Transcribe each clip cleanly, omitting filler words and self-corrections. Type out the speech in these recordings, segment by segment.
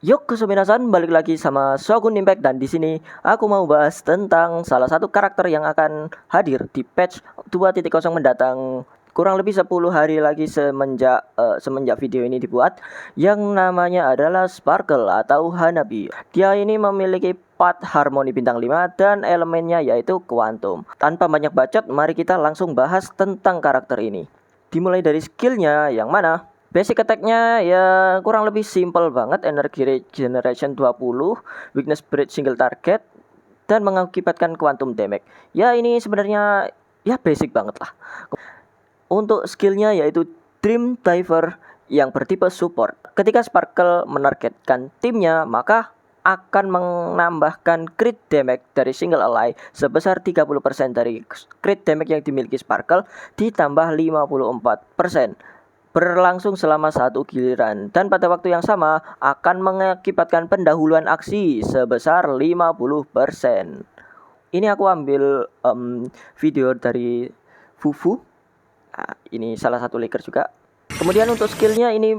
Yuk Minasan, balik lagi sama Shogun Impact dan di sini aku mau bahas tentang salah satu karakter yang akan hadir di patch 2.0 mendatang kurang lebih 10 hari lagi semenjak video ini dibuat, yang namanya adalah Sparkle atau Hanabi. Dia ini memiliki path harmoni bintang 5 dan elemennya yaitu Quantum. Tanpa banyak bacot, mari kita langsung bahas tentang karakter ini. Dimulai dari skillnya yang mana basic attack-nya ya kurang lebih simple banget, energi regeneration 20, weakness break single target, dan mengakibatkan quantum damage. Ya ini sebenarnya ya basic banget lah. Untuk skillnya yaitu Dream Diver yang bertipe support. Ketika Sparkle menargetkan timnya, maka akan menambahkan crit damage dari single ally sebesar 30% dari crit damage yang dimiliki Sparkle ditambah 54%. Berlangsung selama satu giliran dan pada waktu yang sama akan mengakibatkan pendahuluan aksi sebesar 50%. Ini aku ambil video dari Fufu. Nah, ini salah satu leaker juga. Kemudian untuk skillnya ini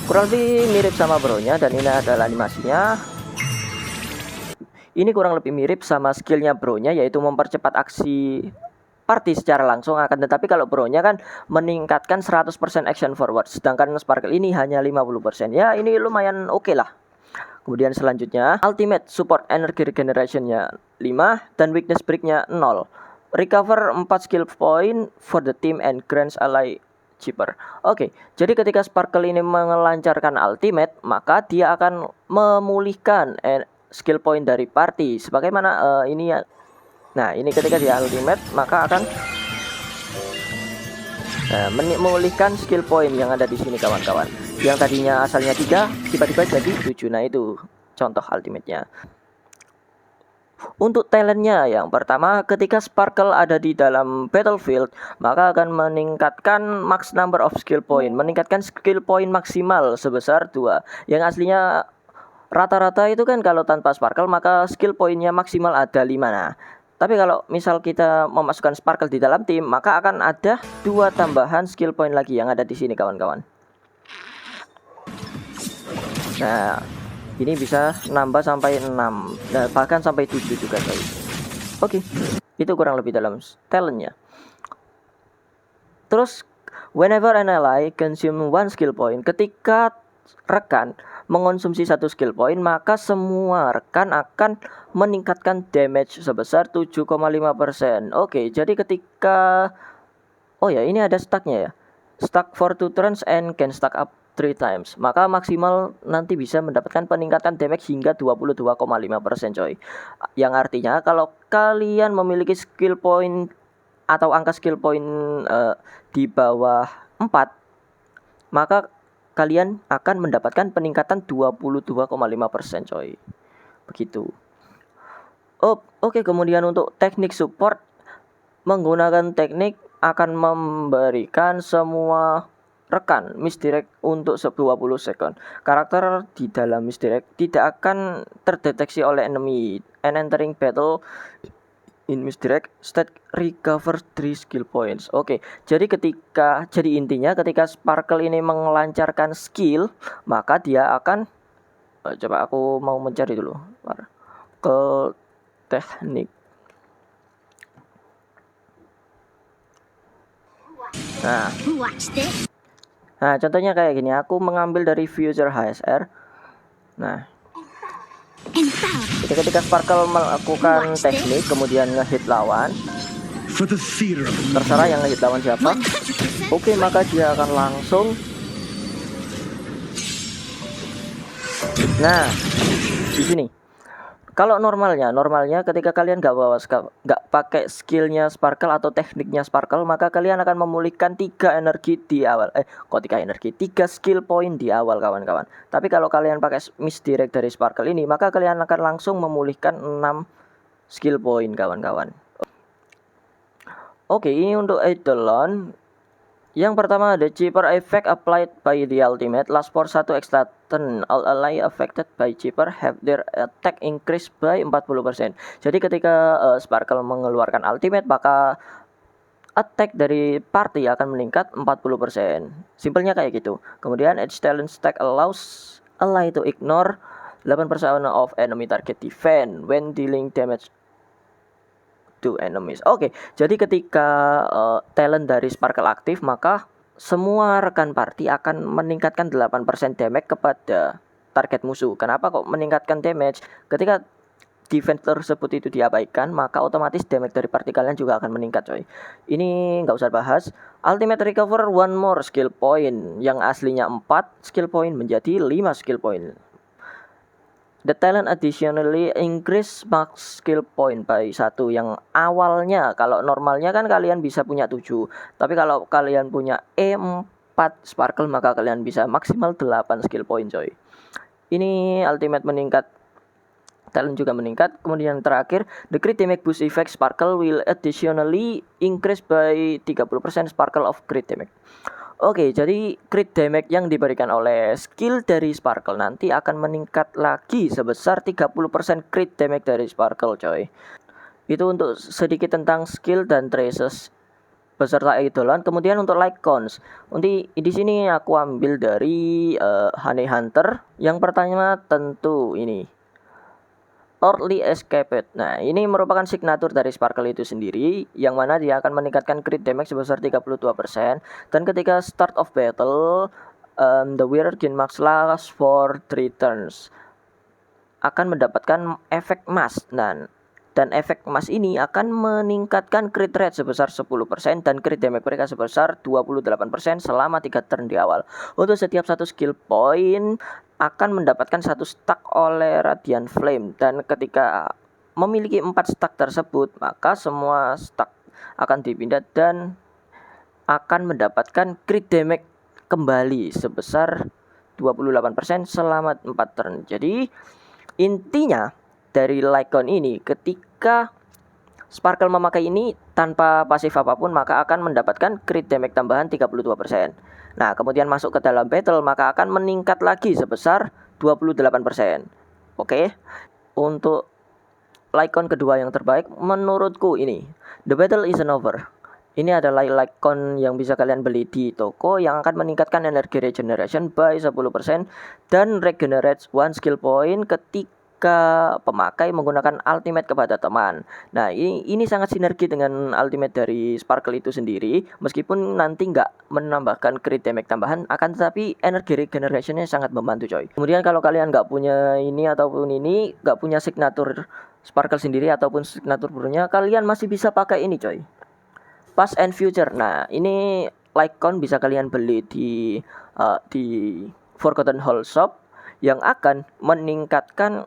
kurang lebih mirip sama bronya dan ini adalah animasinya. Ini kurang lebih mirip sama skillnya bronya yaitu mempercepat aksi party secara langsung, akan tetapi kalau bronya kan meningkatkan 100% action forward, sedangkan Sparkle ini hanya 50%. Ya ini lumayan oke lah. Kemudian selanjutnya ultimate support energy regeneration-nya 5 dan weakness break-nya 0. Recover 4 skill point for the team and grants ally cheaper. Oke, jadi ketika Sparkle ini melancarkan ultimate, maka dia akan memulihkan skill point dari party sebagaimana ini ya. Nah, ini ketika dia ultimate maka akan memulihkan skill point yang ada di sini kawan-kawan. Yang tadinya asalnya 3 tiba-tiba jadi 7. Nah, itu contoh ultimate-nya. Untuk talentnya yang pertama, ketika Sparkle ada di dalam battlefield, maka akan meningkatkan max number of skill point, meningkatkan skill point maksimal sebesar 2. Yang aslinya rata-rata itu kan kalau tanpa Sparkle maka skill pointnya maksimal ada 5. Nah, tapi kalau misal kita memasukkan Sparkle di dalam tim, maka akan ada 2 tambahan skill point lagi yang ada di sini kawan-kawan. Nah, ini bisa nambah sampai 6, nah, bahkan sampai 7 juga guys. Oke, itu kurang lebih dalam talentnya. Terus whenever an ally consume 1 skill point, ketika rekan mengonsumsi 1 skill point, maka semua rekan akan meningkatkan damage sebesar 7,5%. Oke, jadi ketika ini ada stacknya ya. Stack for 2 turns and can stack up 3 times. Maka maksimal nanti bisa mendapatkan peningkatan damage hingga 22,5% coy. Yang artinya kalau kalian memiliki skill point atau angka skill point di bawah 4, maka kalian akan mendapatkan peningkatan 22,5% coy. Begitu. Oke, kemudian untuk teknik support, menggunakan teknik akan memberikan semua rekan misdirect untuk 20 second. Karakter di dalam misdirect tidak akan terdeteksi oleh enemy and entering battle in misdirect stat recover 3 skill points. Oke, jadi intinya ketika Sparkle ini melancarkan skill, maka dia akan coba aku mau mencari dulu ke teknik. Nah, contohnya kayak gini, aku mengambil dari Future HSR. Nah, jadi ketika Sparkle melakukan teknik kemudian ngehit lawan, terserah yang ngehit lawan siapa. Oke, maka dia akan langsung. Nah, di sini kalau normalnya ketika kalian nggak pakai skillnya Sparkle atau tekniknya Sparkle, maka kalian akan memulihkan 3 energi di awal. 3 skill point di awal kawan-kawan. Tapi kalau kalian pakai misdirect dari Sparkle ini, maka kalian akan langsung memulihkan 6 skill point kawan-kawan. Oke, ini untuk Eidolon. Yang pertama ada cheaper effect applied by the ultimate last for 1 extra turn. All ally affected by cheaper have their attack increased by 40%. Jadi ketika Sparkle mengeluarkan ultimate, maka attack dari party akan meningkat 40%. Simpelnya kayak gitu. Kemudian each talent stack allows Ally to ignore 8% of enemy target defense when dealing damage to enemies. Oke, jadi ketika talent dari Sparkle aktif, maka semua rekan party akan meningkatkan 8% damage kepada target musuh. Kenapa kok meningkatkan damage? Ketika defense tersebut itu diabaikan, maka otomatis damage dari party kalian juga akan meningkat, coy. Ini nggak usah bahas. Ultimate recover one more skill point, yang aslinya 4 skill point menjadi 5 skill point. The talent additionally increase max skill point by 1, yang awalnya kalau normalnya kan kalian bisa punya 7, tapi kalau kalian punya E4 Sparkle maka kalian bisa maksimal 8 skill point, coy. Ini ultimate meningkat, talent juga meningkat. Kemudian terakhir, the crit damage boost effect Sparkle will additionally increase by 30% Sparkle of crit damage. Oke, jadi crit damage yang diberikan oleh skill dari Sparkle nanti akan meningkat lagi sebesar 30% crit damage dari Sparkle, coy. Itu untuk sedikit tentang skill dan traces beserta idolan. Kemudian untuk Lycons, nanti di sini aku ambil dari Honey Hunter. Yang pertama tentu ini Early Escape. Nah, ini merupakan signature dari Sparkle itu sendiri, yang mana dia akan meningkatkan crit damage sebesar 32%. Dan ketika start of battle, the wearer gain max last for 3 turns, akan mendapatkan efek emas. Dan efek emas ini akan meningkatkan crit rate sebesar 10% dan crit damage mereka sebesar 28% selama 3 turn di awal. Untuk setiap satu skill point akan mendapatkan 1 stack oleh Radiant Flame, dan ketika memiliki 4 stack tersebut maka semua stack akan dipindah dan akan mendapatkan crit damage kembali sebesar 28% selama 4 turn. Jadi intinya dari Lycon ini, ketika Sparkle memakai ini tanpa pasif apapun maka akan mendapatkan crit damage tambahan 32%. Nah, kemudian masuk ke dalam battle maka akan meningkat lagi sebesar 28%. Oke. Untuk Lycon kedua yang terbaik menurutku ini, The Battle Isn't Over. Ini adalah Lycon yang bisa kalian beli di toko, yang akan meningkatkan energi regeneration by 10% dan regenerates 1 skill point ketika pemakai menggunakan ultimate kepada teman. Nah, ini sangat sinergi dengan ultimate dari Sparkle itu sendiri. Meskipun nanti nggak menambahkan crit damage tambahan, akan tetapi energi regenerationnya sangat membantu, coy. Kemudian kalau kalian nggak punya ini ataupun ini, nggak punya signature Sparkle sendiri ataupun signature burunya, kalian masih bisa pakai ini, coy. Past and Future. Nah, ini Lycon bisa kalian beli di Forgotten Hall Shop, yang akan meningkatkan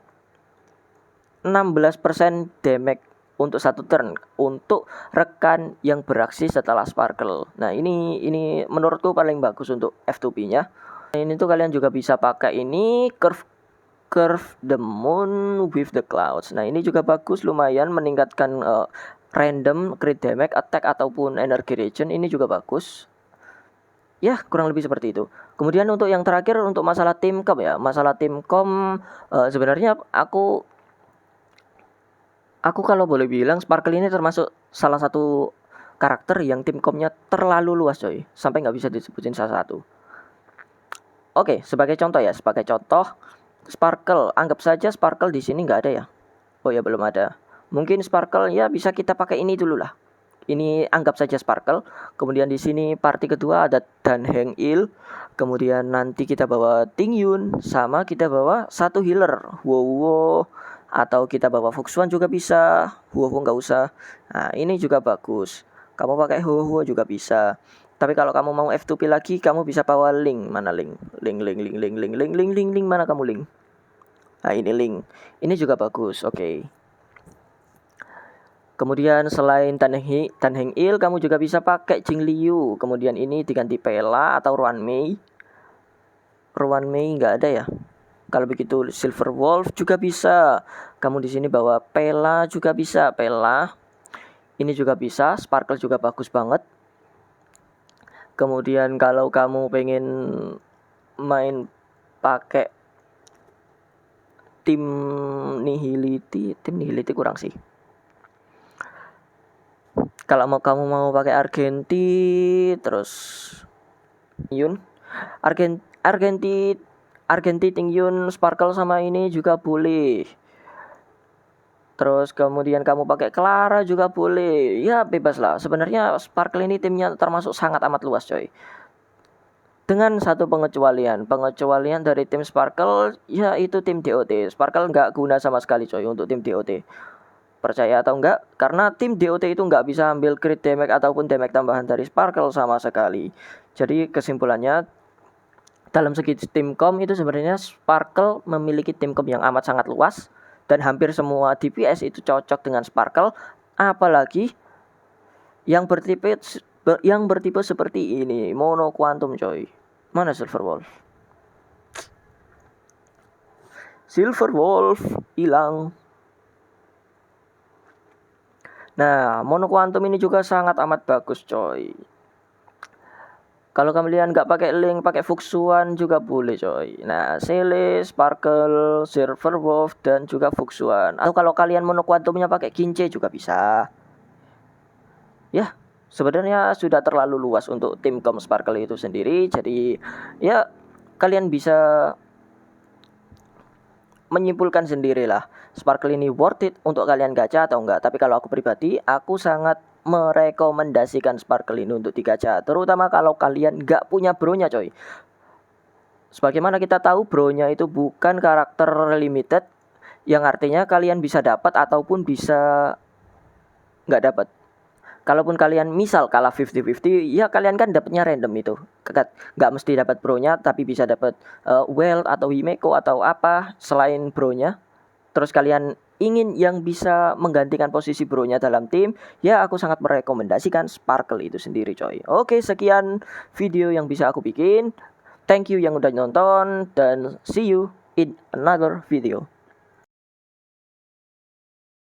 16% damage untuk 1 turn untuk rekan yang beraksi setelah Sparkle. Nah, ini menurutku paling bagus untuk F2P-nya. Ini tuh kalian juga bisa pakai ini Curve the Moon with the Clouds. Nah, ini juga bagus, lumayan meningkatkan random crit damage, attack ataupun energy regen. Ini juga bagus. Ya, kurang lebih seperti itu. Kemudian untuk yang terakhir, untuk masalah tim com ya. Masalah tim com, sebenarnya aku kalau boleh bilang Sparkle ini termasuk salah satu karakter yang tim comnya terlalu luas, coy, sampai nggak bisa disebutin salah satu. Oke, sebagai contoh Sparkle, anggap saja Sparkle di sini nggak ada ya. Oh ya, belum ada. Mungkin Sparkle ya bisa kita pakai ini dulu lah. Ini anggap saja Sparkle. Kemudian di sini party kedua ada Dan Heng Il. Kemudian nanti kita bawa Ting Yun, sama kita bawa 1 healer, Wow. Atau kita bawa Fuxuan juga bisa. Wow nggak usah. Nah, ini juga bagus. Kamu pakai Wow juga bisa. Tapi kalau kamu mau F2P lagi, kamu bisa bawa Link. Mana Link? Link, mana kamu Link? Nah, ini Link. Ini juga bagus. Oke. Kemudian selain Tan Heng Il, kamu juga bisa pakai Jing Liu. Kemudian ini diganti Pela atau Ruan Mei. Ruan Mei nggak ada ya. Kalau begitu Silver Wolf juga bisa. Kamu di sini bawa Pela juga bisa. Pela. Ini juga bisa. Sparkle juga bagus banget. Kemudian kalau kamu pengen main pakai tim Nihility kurang sih. Kalau kamu mau pakai Argenti, terus Yun, Argentinian Yun Sparkle sama ini juga boleh. Terus kemudian kamu pakai Clara juga boleh. Ya bebas lah. Sebenarnya Sparkle ini timnya termasuk sangat amat luas coy. Dengan satu pengecualian dari tim Sparkle, yaitu tim DOT. Sparkle nggak guna sama sekali coy untuk tim DOT. Percaya atau enggak? Karena tim DOT itu nggak bisa ambil crit damage ataupun damage tambahan dari Sparkle sama sekali. Jadi kesimpulannya, dalam segi tim com itu sebenarnya Sparkle memiliki tim com yang amat sangat luas. Dan hampir semua DPS itu cocok dengan Sparkle. Apalagi yang bertipe seperti ini, Mono Quantum coy. Mana Silver Wolf? Silver Wolf hilang. Nah, Mono Quantum ini juga sangat amat bagus coy. Kalau kalian nggak pakai Link, pakai Fuxuan juga boleh coy. Nah, Celes, Sparkle, Silver Wolf, dan juga Fuxuan. Atau kalau kalian Mono Quantumnya pakai Kince juga bisa. Ya, sebenarnya sudah terlalu luas untuk tim com Sparkle itu sendiri. Jadi, ya kalian bisa menyimpulkan sendirilah Sparkle ini worth it untuk kalian gacha atau enggak. Tapi kalau aku pribadi, aku sangat merekomendasikan Sparkle ini untuk digacha, terutama kalau kalian nggak punya bronya coy. Sebagaimana kita tahu, bronya itu bukan karakter limited, yang artinya kalian bisa dapat ataupun bisa nggak dapat. Kalaupun kalian misal kalah 50-50, ya kalian kan dapatnya random itu. Nggak mesti dapat bronya, tapi bisa dapat Welt atau Himeko atau apa selain bronya. Terus kalian ingin yang bisa menggantikan posisi bronya dalam tim, ya aku sangat merekomendasikan Sparkle itu sendiri coy. Oke, sekian video yang bisa aku bikin. Thank you yang udah nonton, dan see you in another video.